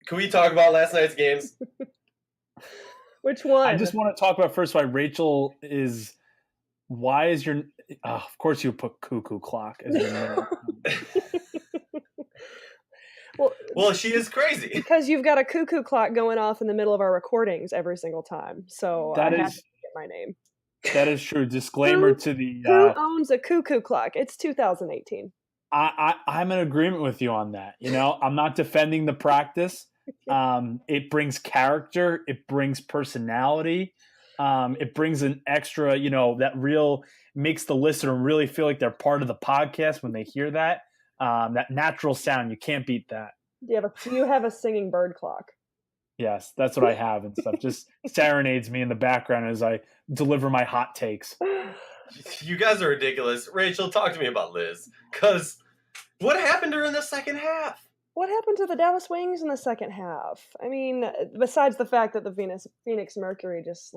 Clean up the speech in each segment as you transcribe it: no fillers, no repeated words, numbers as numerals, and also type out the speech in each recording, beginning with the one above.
Can we talk about last night's games? Which one? I just want to talk about first why Rachel is. Why is your? Of course, you put cuckoo clock as your name. Well, she is crazy. Because you've got a cuckoo clock going off in the middle of our recordings every single time. So I have to get my name. That is true. Disclaimer to the... Who owns a cuckoo clock? It's 2018. I'm in agreement with you on that. I'm not defending the practice. It brings character. It brings personality. It brings an extra, that real makes the listener really feel like they're part of the podcast when they hear that. That natural sound. You can't beat that. You have a singing bird clock. Yes, that's what I have and stuff. Just serenades me in the background as I deliver my hot takes. You guys are ridiculous. Rachel, talk to me about Liz. Because what happened to her in the second half? What happened to the Dallas Wings in the second half? I mean, besides the fact that the Phoenix Mercury just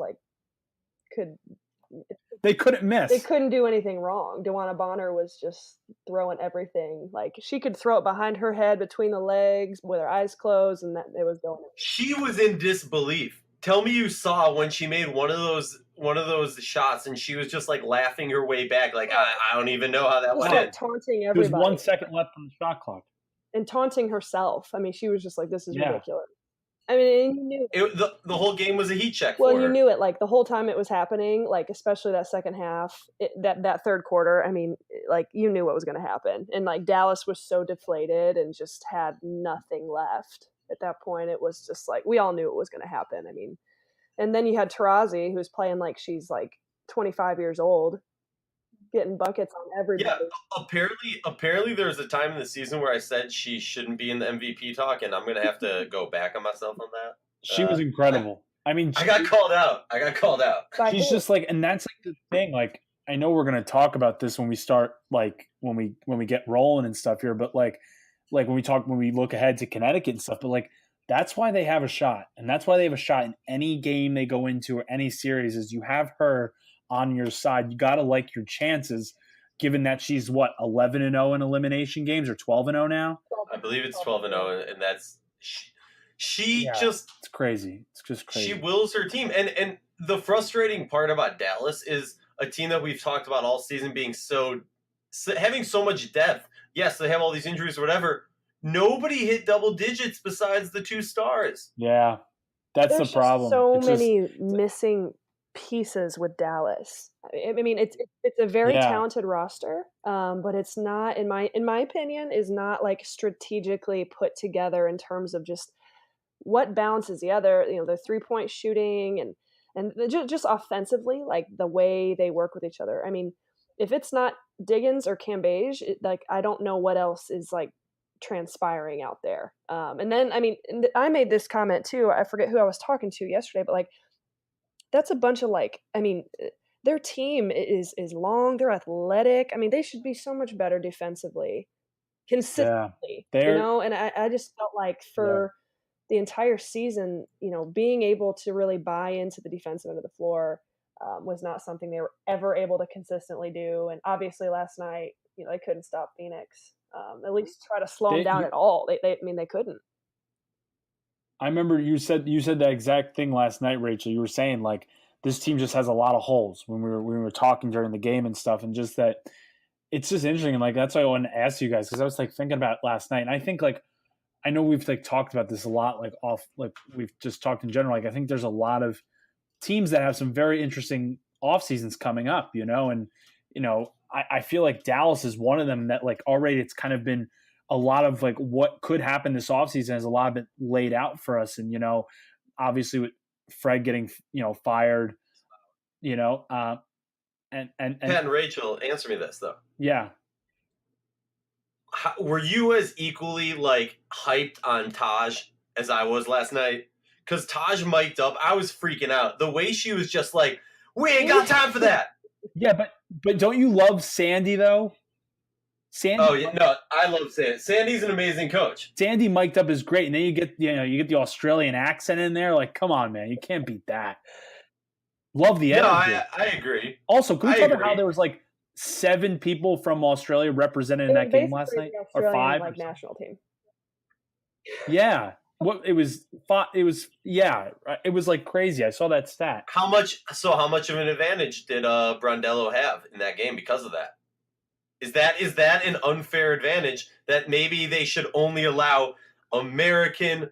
they couldn't miss. They couldn't do anything wrong. DeWanna Bonner was just throwing everything. Like, she could throw it behind her head between the legs with her eyes closed, and that it was going. She was in disbelief. Tell me you saw when she made one of those shots, and she was just like laughing her way back. Like, I don't even know how that went in. Taunting everybody. There's 1 second left on the shot clock. And taunting herself. I mean, she was just like, "This is ridiculous." I mean, you knew the whole game was a heat check. Well, for you her. knew it like the whole time it was happening, like especially that second half, that third quarter. I mean, like you knew what was going to happen, and like Dallas was so deflated and just had nothing left at that point. It was just like we all knew it was going to happen. I mean, and then you had Taurasi, who's playing like she's like 25 years old, getting buckets on everybody. Yeah, apparently there's a time in the season where I said she shouldn't be in the MVP talk, and I'm going to have to go back on myself on that. She was incredible. I mean, I got called out. She's just like, and that's like the thing. Like, I know we're going to talk about this when we start, like when we get rolling and stuff here, but like when we look ahead to Connecticut and stuff, but like, that's why they have a shot. And that's why they have a shot in any game they go into or any series is you have her on your side. You got to like your chances, given that she's 11-0 in elimination games or 12-0 now. I believe it's 12-0, and that's it's crazy. It's just crazy. She wills her team, and the frustrating part about Dallas is a team that we've talked about all season being having so much depth. Yes, they have all these injuries or whatever. Nobody hit double digits besides the 2 stars. Yeah, that's the problem. So many missing pieces with Dallas. I mean, it's a very talented roster, but it's not, in my opinion, is not like strategically put together in terms of just what balances the other. Their 3-point shooting and just offensively, like the way they work with each other. I mean, if it's not Diggins or Cambage, like I don't know what else is like transpiring out there. And then I mean, I made this comment too. I forget who I was talking to yesterday, but like, that's a bunch of like, I mean, their team is long, they're athletic. I mean, they should be so much better defensively, consistently, and I just felt like for the entire season, being able to really buy into the defensive end of the floor was not something they were ever able to consistently do. And obviously last night, they couldn't stop Phoenix, at least try to slow them down at all. They couldn't. I remember you said that exact thing last night, Rachel. You were saying like this team just has a lot of holes when we were talking during the game and stuff, and just that it's just interesting. And like that's why I wanted to ask you guys, because I was like thinking about it last night, and I think like I know we've like talked about this a lot, like we've just talked in general. Like I think there's a lot of teams that have some very interesting off seasons coming up, and I feel like Dallas is one of them that like already it's kind of been a lot of like what could happen this offseason has a lot of it laid out for us. And, obviously with Fred getting, fired, and Pat and Rachel, answer me this though. Yeah. Were you as equally like hyped on Taj as I was last night? Because Taj mic'd up. I was freaking out. The way she was just like, we ain't got time for that. Yeah, but don't you love Sandy though? Sandy. Oh yeah, no, I love Sandy. Sandy's an amazing coach. Sandy mic'd up is great, and then you get the Australian accent in there. Like, come on, man, you can't beat that. Love the energy. No, I agree. Also, can we talk about how there was like 7 people from Australia represented in that game last night, or 5? Like national team. Yeah, What it was like crazy. I saw that stat. How much of an advantage did Brondello have in that game because of that? Is that an unfair advantage that maybe they should only allow American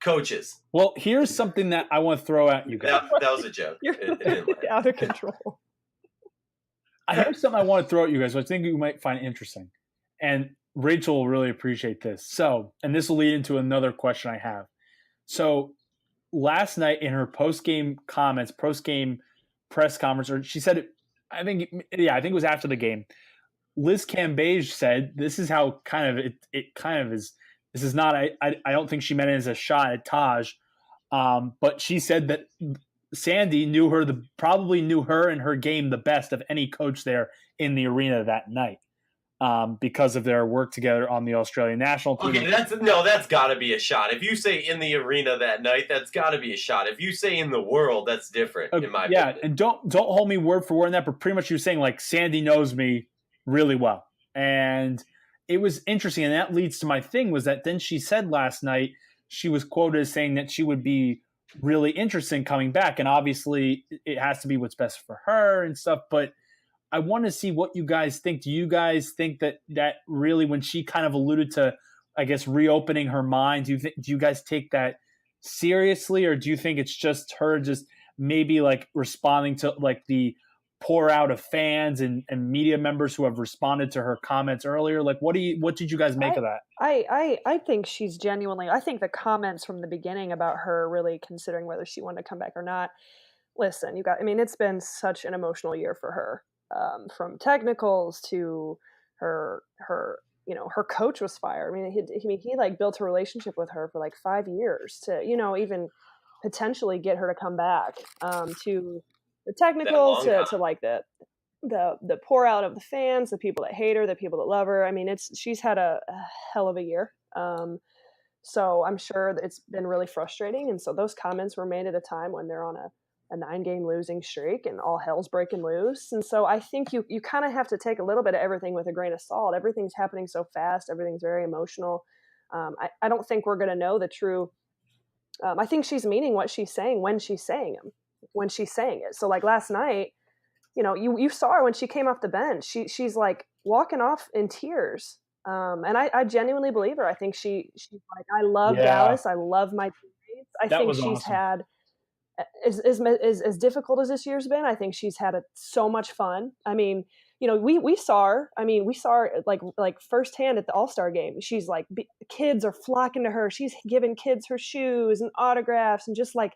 coaches? Well, here's something that I want to throw at you guys. That was a joke. You're out of control. I have something I want to throw at you guys, which I think you might find interesting. And Rachel will really appreciate this. So, and this will lead into another question I have. So, last night in her post-game press conference, or she said, I think it was after the game, Liz Cambage said, this is how it kind of is. This is not, I don't think she meant it as a shot at Taj, but she said that Sandy probably knew her and her game the best of any coach there in the arena that night, because of their work together on the Australian national team. Okay, that's got to be a shot. If you say in the arena that night, that's got to be a shot. If you say in the world, that's different, in my opinion. And don't hold me word for word on that, but pretty much you're saying like Sandy knows me really well. And it was interesting, and that leads to my thing was that then she said last night, she was quoted as saying that she would be really interested in coming back, and obviously it has to be what's best for her and stuff, but I want to see what you guys think. Do you guys think that really, when she kind of alluded to, I guess, reopening her mind, do you guys take that seriously, or do you think it's just her just maybe like responding to like the pour out of fans and media members who have responded to her comments earlier? Like, what did you guys make of that? I think she's genuinely, I think the comments from the beginning about her really considering whether she wanted to come back or not. Listen, it's been such an emotional year for her, from technicals to her coach was fired. He like built a relationship with her for like 5 years to, even potentially get her to come back, to the technicals to like the pour out of the fans, the people that hate her, the people that love her. She's had a hell of a year. So I'm sure that it's been really frustrating. And so those comments were made at a time when they're on a 9-game losing streak and all hell's breaking loose. And so I think you kind of have to take a little bit of everything with a grain of salt. Everything's happening so fast. Everything's very emotional. I don't think we're going to know the true. I think she's meaning what she's saying when she's saying it. So like last night, you saw her when she came off the bench. She's like walking off in tears. And I genuinely believe her. I think she's like, I love Dallas. I love my teammates. I think she's awesome. Had as difficult as this year's been. I think she's had so much fun. We saw her. We saw her like firsthand at the All-Star game. She's like, kids are flocking to her. She's giving kids her shoes and autographs and just like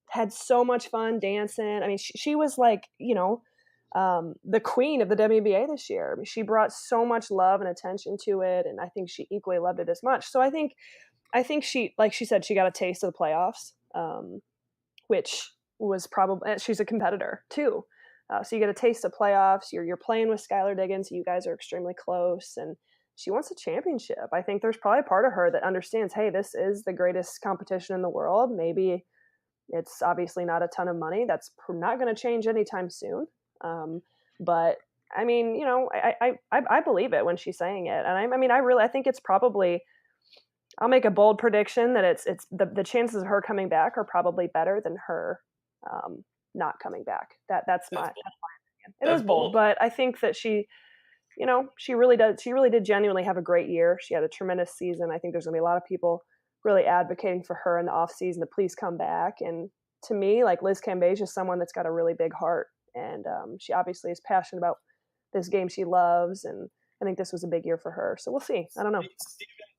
had so much fun dancing. She was like, the queen of the WNBA this year. She brought so much love and attention to it, and I think she equally loved it as much. So I think she, like she said, she got a taste of the playoffs, which was probably, she's a competitor too. So you get a taste of playoffs. You're playing with Skylar Diggins. You guys are extremely close, and she wants a championship. I think there's probably a part of her that understands, hey, this is the greatest competition in the world. Maybe it's obviously not a ton of money. That's not going to change anytime soon. But I believe it when she's saying it. And I think it's probably, I'll make a bold prediction that it's the chances of her coming back are probably better than her, not coming back. That's my opinion. It is bold, but I think that she really did genuinely have a great year. She had a tremendous season. I think there's gonna be a lot of people really advocating for her in the off season to please come back. And to me, like Liz Cambage is someone that's got a really big heart. And she obviously is passionate about this game she loves, and I think this was a big year for her. So we'll see. I don't know.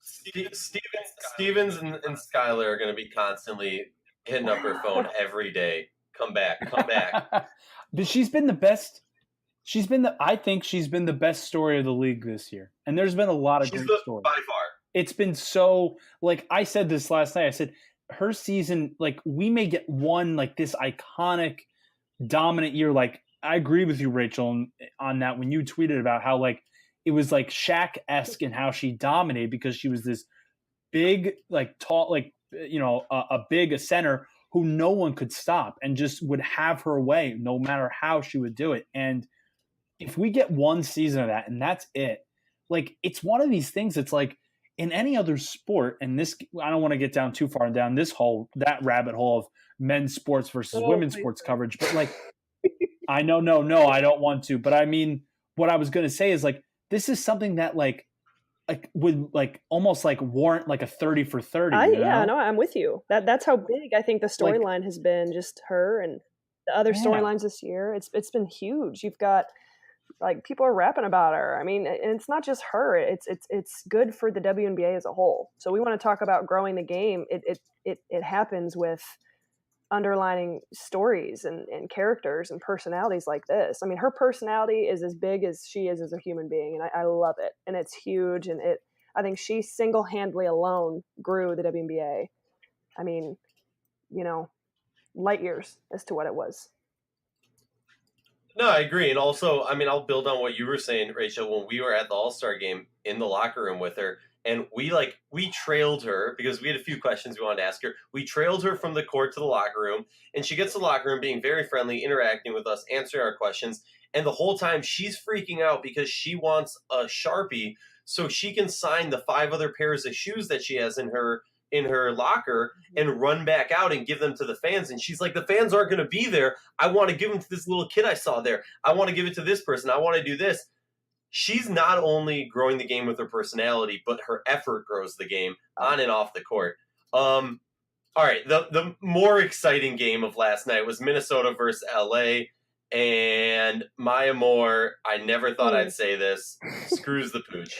Stevens and Skylar are going to be constantly hitting up her phone every day. Come back. But she's been the best. I think she's been the best story of the league this year. And there's been a lot of great stories. By far. It's been so, like I said this last night, I said her season, like we may get one like this iconic dominant year. Like I agree with you, Rachel, on that when you tweeted about how like it was like Shaq-esque in how she dominated because she was this big, like tall, like a center who no one could stop and just would have her way no matter how she would do it. And if we get one season of that and that's it, like it's one of these things that's like in any other sport, and this, I don't want to get down too far down that rabbit hole of men's sports versus women's sports coverage, but like, I know, no, I don't want to, but I mean, what I was going to say is like, this is something that like would like almost like warrant like a 30 for 30. Yeah, no, I'm with you. That's how big I think the storyline has been, just her and the other storylines this year. It's been huge. You've got like people are rapping about her. I mean, and it's not just her. It's good for the WNBA as a whole. So we want to talk about growing the game. It happens with underlining stories and characters and personalities like this. I mean, her personality is as big as she is as a human being, and I love it. And it's huge, and I think she single-handedly alone grew the WNBA. I mean, light years as to what it was. No, I agree. And also, I mean, I'll build on what you were saying, Rachel, when we were at the All-Star game in the locker room with her, and we trailed her because we had a few questions we wanted to ask her. We trailed her from the court to the locker room, and she gets to the locker room being very friendly, interacting with us, answering our questions. And the whole time she's freaking out because she wants a Sharpie so she can sign the 5 other pairs of shoes that she has in her locker and run back out and give them to the fans. And she's like, the fans aren't going to be there. I want to give them to this little kid I saw there. I want to give it to this person. I want to do this. She's not only growing the game with her personality, but her effort grows the game on and off the court. All right, the more exciting game of last night was Minnesota versus LA, and Maya Moore, I never thought I'd say this, screws the pooch.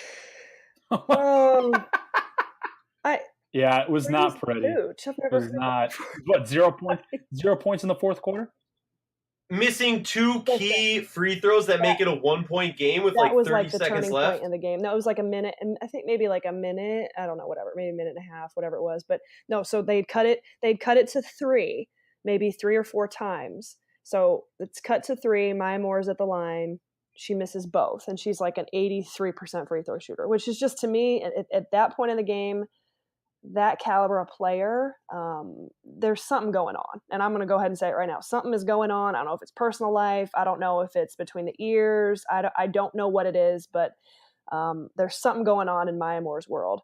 Yeah, it was not pretty. It was not. What, 0 points? 0 points in the fourth quarter? Missing 2 key free throws that make it a 1-point game with like 30 seconds left. Point in the game. No, it was like a minute, and I think maybe like a minute. I don't know, whatever, maybe a minute and a half, whatever it was. But no, so they'd cut it to 3, maybe 3 or 4 times. So it's cut to 3. Maya Moore's at the line. She misses both, and she's like an 83% free throw shooter, which is just, to me, at that point in the game, that caliber of player, there's something going on. And I'm going to go ahead and say it right now. Something is going on. I don't know if it's personal life. I don't know if it's between the ears. I don't know what it is, but there's something going on in Maya Moore's world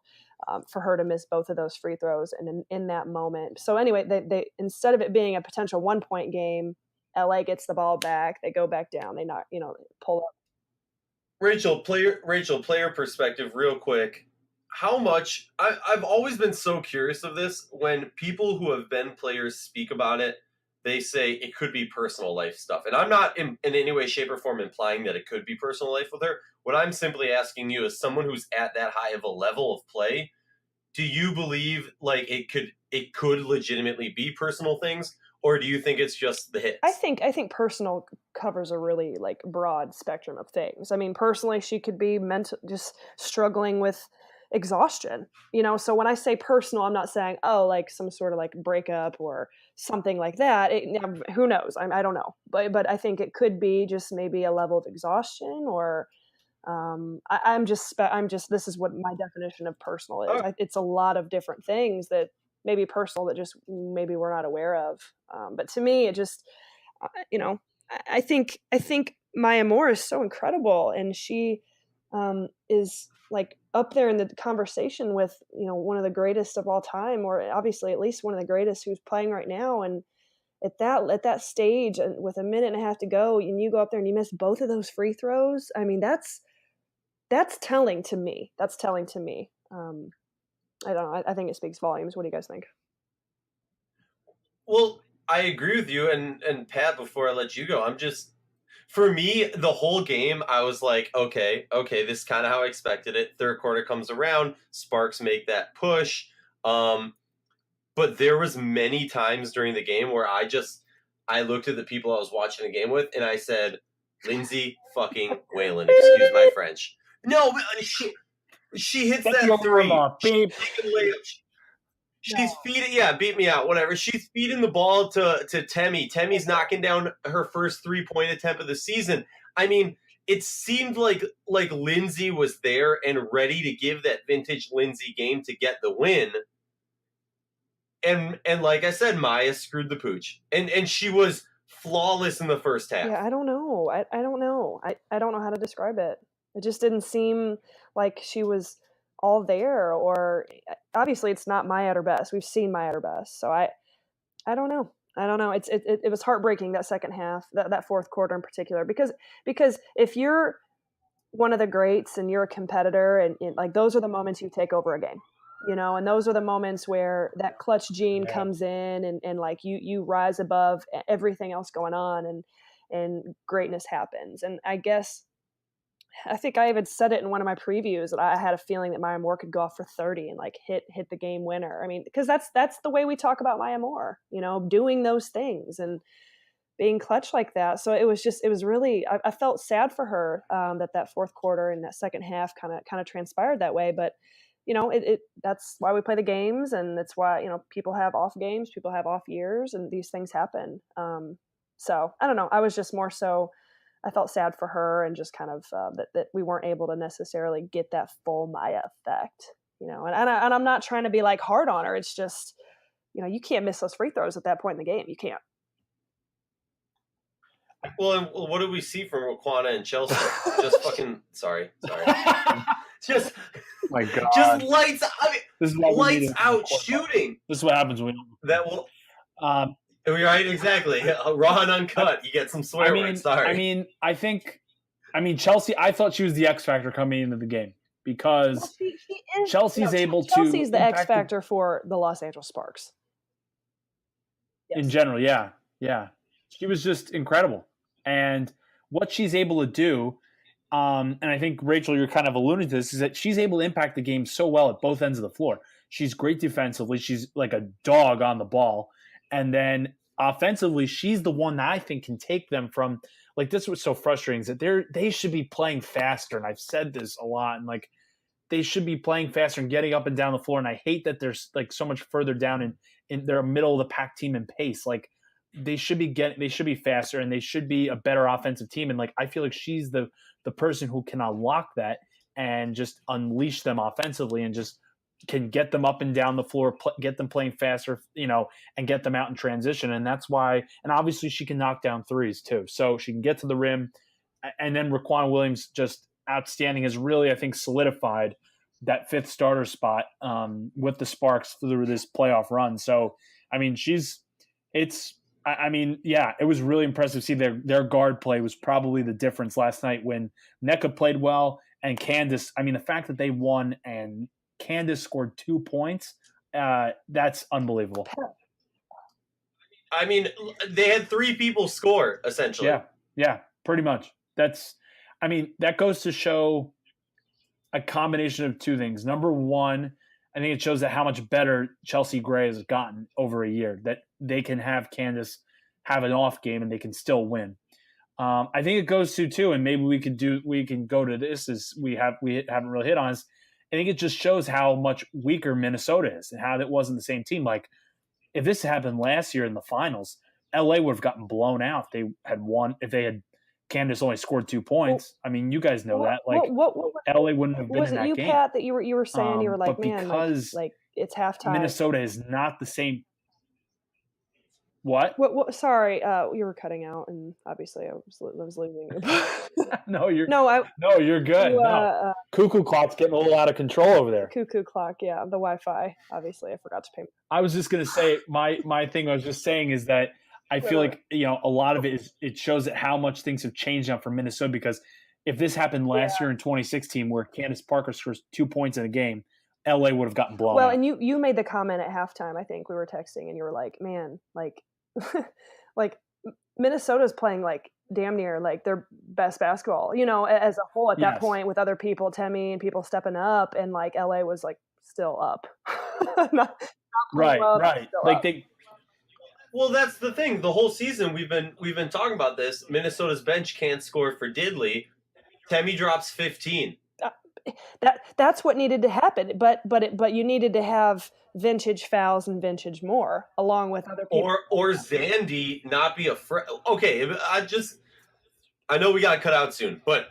for her to miss both of those free throws and in that moment. So anyway, they instead of it being a potential 1-point game, LA gets the ball back. They go back down. They pull up. Rachel, player perspective, real quick. How much I've always been so curious of this. When people who have been players speak about it, they say it could be personal life stuff. And I'm not in any way, shape, or form implying that it could be personal life with her. What I'm simply asking you, as someone who's at that high of a level of play, do you believe like it could legitimately be personal things, or do you think it's just the hits? I think personal covers a really like broad spectrum of things. I mean, personally, she could be just struggling with exhaustion, so when I say personal, I'm not saying like some sort of like breakup or something like that. Who knows? I don't know, but I think it could be just maybe a level of exhaustion, or I'm just this is what my definition of personal is. It's a lot of different things that may be personal that just maybe we're not aware of, but to me it just I think Maya Moore is so incredible, and she is like up there in the conversation with one of the greatest of all time, or obviously at least one of the greatest who's playing right now. And at that stage, and with a minute and a half to go, and you go up there and you miss both of those free throws, I mean that's telling to me. I don't know. I think it speaks volumes. What do you guys think? Well, I agree with you, and Pat, before I let you go, for me, the whole game, I was like, okay, this is kind of how I expected it. Third quarter comes around, Sparks make that push. But there was many times during the game where I looked at the people I was watching the game with, and I said, Lindsay fucking Whalen, excuse my French. No, she hits that 3. She's feeding, beat me out, whatever. She's feeding the ball to Temmie. Temmie's knocking down her first 3-point attempt of the season. I mean, it seemed like Lindsay was there and ready to give that vintage Lindsay game to get the win. And like I said, Maya screwed the pooch. And she was flawless in the first half. Yeah, I don't know. I don't know. I don't know how to describe it. It just didn't seem like she was all there, or obviously it's not my at her best. We've seen my at her best. So I don't know. It was heartbreaking, that second half, that fourth quarter in particular, because if you're one of the greats and you're a competitor, and like, those are the moments you take over a game, and those are the moments where that clutch gene comes in, and like you rise above everything else going on, and greatness happens. And I think I even said it in one of my previews that I had a feeling that Maya Moore could go off for 30 and like hit the game winner. I mean, because that's the way we talk about Maya Moore, doing those things and being clutch like that. So it was really, I felt sad for her, that fourth quarter and that second half kind of transpired that way. But that's why we play the games, and that's why people have off games, people have off years, and these things happen. So I don't know. I was just more so, I felt sad for her, and just kind of that we weren't able to necessarily get that full Maya effect, and I'm not trying to be like hard on her. It's just, you can't miss those free throws at that point in the game. You can't. Well, and what did we see from Raquana and Chelsea? Just fucking sorry. Just my God. Just lights. I mean, this is lights out shooting. This is what happens when that will. Right, exactly. Raw and uncut. You get some swear words. Sorry. I mean, Chelsea. I thought she was the X factor coming into the game, because Chelsea's able to. Chelsea's the X factor for the Los Angeles Sparks. Yes. In general, yeah. She was just incredible. And what she's able to do, and I think, Rachel, you're kind of alluding to this, is that she's able to impact the game so well at both ends of the floor. She's great defensively. She's like a dog on the ball. And then offensively, she's the one that I think can take them from, like, this was so frustrating, is that they should be playing faster. And I've said this a lot, and like, they should be playing faster and getting up and down the floor. And I hate that they're like so much further down in their middle of the pack team in pace. Like, they should be faster, and they should be a better offensive team. And like, I feel like she's the person who can unlock that and just unleash them offensively, and just can get them up and down the floor, get them playing faster, and get them out in transition. And that's why, and obviously she can knock down threes too. So she can get to the rim. And then Raquana Williams, just outstanding, has really, I think, solidified that fifth starter spot with the Sparks through this playoff run. So, I mean, it was really impressive to see their guard play was probably the difference last night, when NECA played well and Candace. I mean, the fact that they won and Candace scored 2 points, that's unbelievable. I mean, they had 3 people score, essentially. Yeah, pretty much. That goes to show a combination of two things. Number one, I think it shows that how much better Chelsea Gray has gotten over a year, that they can have Candace have an off game and they can still win. I think it goes to too, and maybe we can go to this as we haven't really hit on, is I think it just shows how much weaker Minnesota is and how it wasn't the same team. Like, if this happened last year in the finals, LA would have gotten blown out if they had won, if they had Candace only scored 2 points. I mean, you guys know that. Like, LA wouldn't have been in that game. Was it you, Pat, that you were saying, you were like, man, because like it's halftime. Minnesota is not the same. What? Sorry, you were cutting out, and obviously I was leaving you. No, you're good. Cuckoo clock's getting a little out of control over there. Cuckoo clock, yeah, the Wi-Fi. Obviously, I forgot to pay. I was just gonna say my thing. I was just saying is that I feel like a lot of it shows that how much things have changed now for Minnesota, because if this happened last year in 2016, where Candace Parker scores 2 points in a game, LA would have gotten blown. Well, and you made the comment at halftime. I think we were texting, and you were like, "Man, like." Like, Minnesota's playing like damn near like their best basketball, as a whole at that point, with other people, Temi and people stepping up, and like LA was like still up. not right. Like up. Well, that's the thing. The whole season we've been talking about this. Minnesota's bench can't score for diddly. Temi drops 15. That's what needed to happen, but you needed to have vintage fouls and vintage more along with other people, or Zandy not be afraid. Okay, I know we got cut out soon, but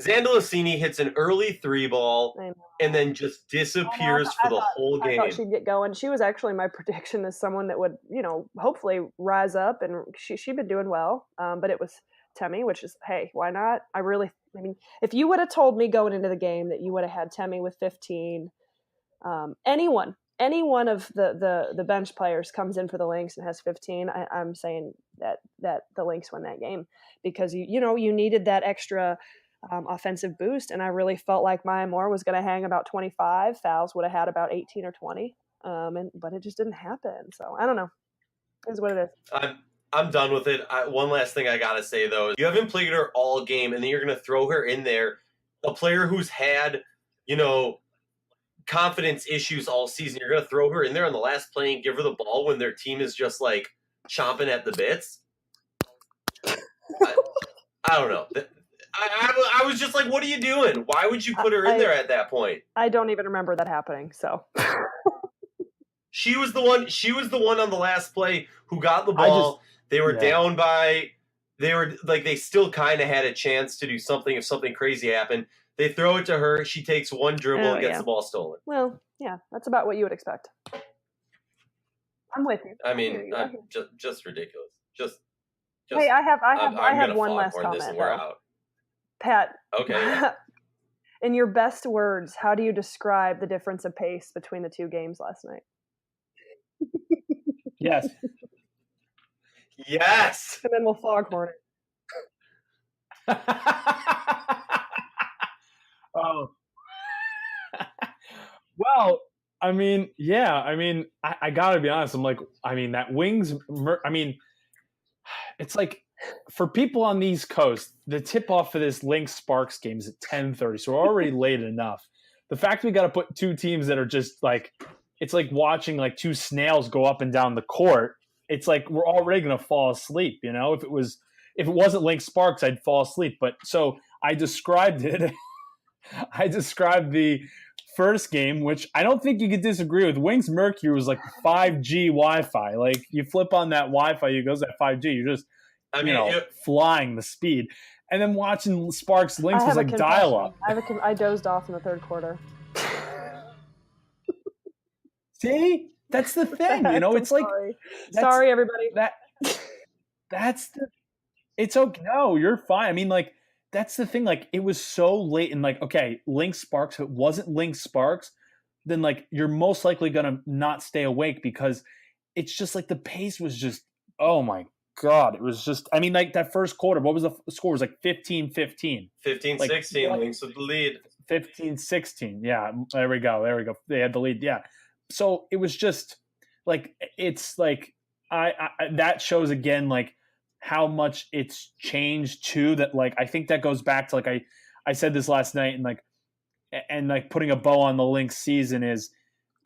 Zandalicini hits an early 3-ball and then just disappears for the whole game. I thought she'd get going. She was actually my prediction as someone that would, hopefully rise up, and she'd been doing well. But it was Temi, which is, hey, why not? I really I mean, if you would have told me going into the game that you would have had Temi with 15, any one of the bench players comes in for the Lynx and has 15, I'm saying that the Lynx win that game because you needed that extra offensive boost, and I really felt like Maya Moore was going to hang about 25. Fouls would have had about 18 or 20, but it just didn't happen. So I don't know. Is what it is. I'm done with it. One last thing I gotta say though, you haven't played her all game, and then you're gonna throw her in there, a player who's had, confidence issues all season. You're gonna throw her in there on the last play and give her the ball when their team is just like chomping at the bits. I don't know. I was just like, what are you doing? Why would you put her in there at that point? I don't even remember that happening. So. She was the one on the last play who got the ball. They were down by. They still kind of had a chance to do something if something crazy happened. They throw it to her. She takes one dribble and gets the ball stolen. Well, yeah, that's about what you would expect. I'm with you. I mean, just ridiculous. Just. Hey, I have one last comment. We're out. Pat. Okay. In your best words, how do you describe the difference of pace between the two games last night? Yes. Yes. And then we'll foghorn it. Oh. Well, I mean, yeah. I mean, I gotta be honest. I'm like, I mean, that Wings. I mean, it's like for people on the East Coast, the tip off for this Lynx Sparks game is at 10:30, so we're already late enough. The fact we got to put two teams that are just like. It's like watching like two snails go up and down the court. It's like we're already going to fall asleep, If it wasn't Lynx Sparks, I'd fall asleep. But so I described it. I described the first game, which I don't think you could disagree with. Wings Mercury was like 5G Wi-Fi. Like you flip on that Wi-Fi, it goes at 5G. You're just flying the speed. And then watching Sparks Lynx was like dial-up. I dozed off in the third quarter. See, that's the thing, It's like, sorry, everybody. It's okay. No, you're fine. I mean, like, that's the thing. Like, it was so late, and like, okay, Lynx Sparks. If it wasn't Lynx Sparks, then like you're most likely gonna not stay awake because it's just like the pace was just. Oh my God, it was just. I mean, like that first quarter. What was the score? It was like 15-15. 15-16. Lynx with the lead. 15-16. Yeah, there we go. They had the lead. Yeah. So it was just like it's like I that shows again like how much it's changed too. That like I think that goes back to like I said this last night and like putting a bow on the Lynx season is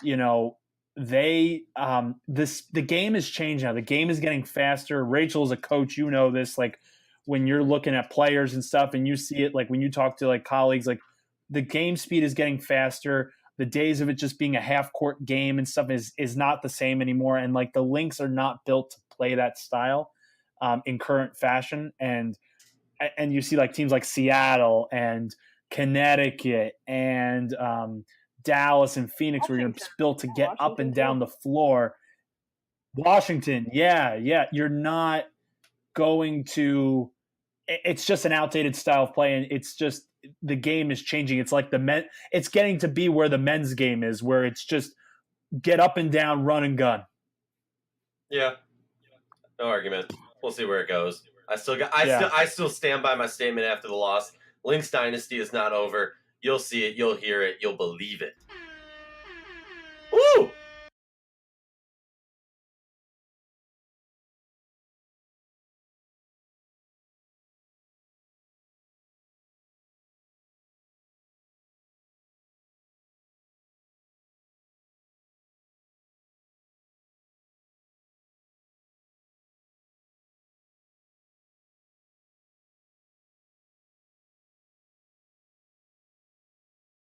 they the game is changed now. The game is getting faster. Rachel is a coach, this like when you're looking at players and stuff and you see it like when you talk to like colleagues like the game speed is getting faster. The days of it just being a half-court game and stuff is not the same anymore. And, like, the Lynx are not built to play that style in current fashion. And you see, like, teams like Seattle and Connecticut and Dallas and Phoenix were built to get up and down the floor. Washington, yeah. You're not going to – it's just an outdated style of play, and it's just – the game is changing. It's like it's getting to be where the men's game is, where it's just get up and down, run and gun. Yeah. No argument. We'll see where it goes. I still stand by my statement after the loss. Lynx Dynasty is not over. You'll see it. You'll hear it. You'll believe it. Woo!